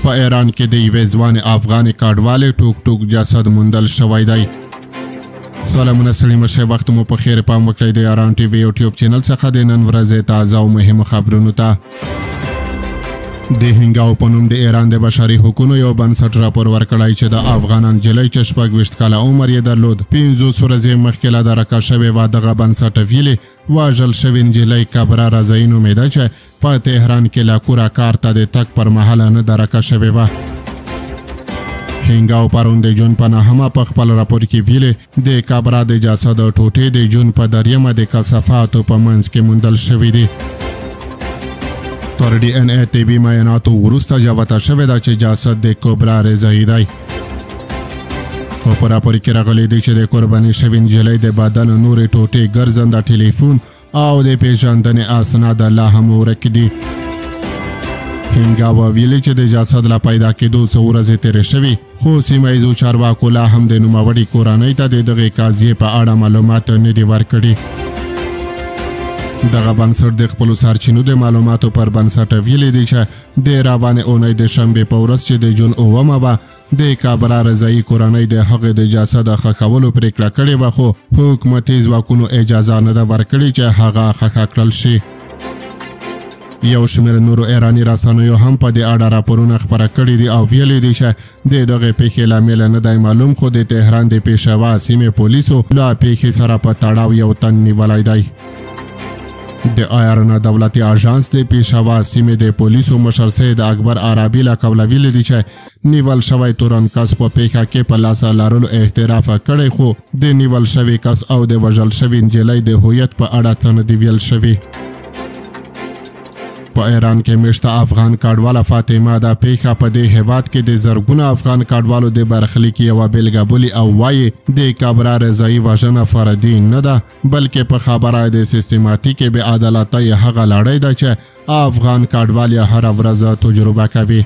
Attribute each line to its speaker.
Speaker 1: په ایران کې د یوې ځوانې افغانې کډوالې ټوک ټوک جسد موندل شوی دی. سلامونه ستړي مه شئ، وخت مو په خیر. پام وکړئ د ایران ټي وي یوټیوب چینل څخه د نن ورځې تازه او مهمو خبرونو ته. د هنګاو په نوم د ایران د بشري حقوقو یو بنسټ راپور ورکړی چې د افغان نجلۍ چې 26 کاله عمر یې درلود 15 ورځې مخکې له درکه شوې وه. دغه بنسټ ویلي وژل شوې نجلۍ کبره رضایي نومېده چې په تهران کې له کوره کار ته د تګ پر مهال نه درکه شوې وه. هنګاو پرون د جون په 9 په خپل راپور کې ویلي د کبره د جسد ټوټې د جون په دریمه د کثافاتو په منځ کې موندل شوې دي. تر DNA طبي معایناتو وروسته جوته شوې ده چې جسد د کبره رضایي دی. خو په راپور کې راغلی دی چې د قرباني شوې نجلۍ د بدن نورې ټوټې ګرځنده ټلیفون او د پیژندنې اسناد لا هم ورک دي. هنګاو ویلي چې د جسد لا پیدا کېدو څو ورځې تېرې شوي، خو سیمه ییزو چارواکو لا هم د نوموړې کورنۍ ته د دغې قضیې په اړه معلومات نه دي ورکړي. دغه بنسټ د خپلو سرچینو د معلوماتو پر بنسټ ویلي دی چې د روانې اونۍ د شنبې په ورځ چې د جون 9 به د کبره رضایي کورنۍ د هغې د جسد ښخولو پرېکړه کړې وه، خو حکومتي ځواکونو اجازه نه ده ورکړې چې هغه ښخ کړل شي. یو شمېر نورو ایراني رسنیو هم په دې اړه راپورونه خپاره کړي دي او ویلي دي چې د دغې پیښې لامل نه دی معلوم، خو د تهران د پېښور سیمې پولیسو له پیښې سره په تړاو یو تن نیولی دی. د آیرنا دولتي اژانس د پېښور سیمې د پولیسو مشر سید اکبر عربي لقب ویلي دي چې نیول شوی تورن کس په پیښه کې په لاس لرلو اعتراف کړی، خو د نیول شوی کس او د وژل شوي نجلۍ د هویت په اړه څه نه دي ویل شوي. په ایران کې میشته افغان کډواله فاطمه د پیښه په دې هیواد کې د زرګونه افغان کډوالو د برخلیک یوه بیلګه بولي او وایي د کبره رضایي وژنه فردي نه ده، بلکې په خبره د سیستماتیکې بې عدالتۍ هغه لړۍ ده چې افغان کډوال یې هره ورځ تجربه کوي.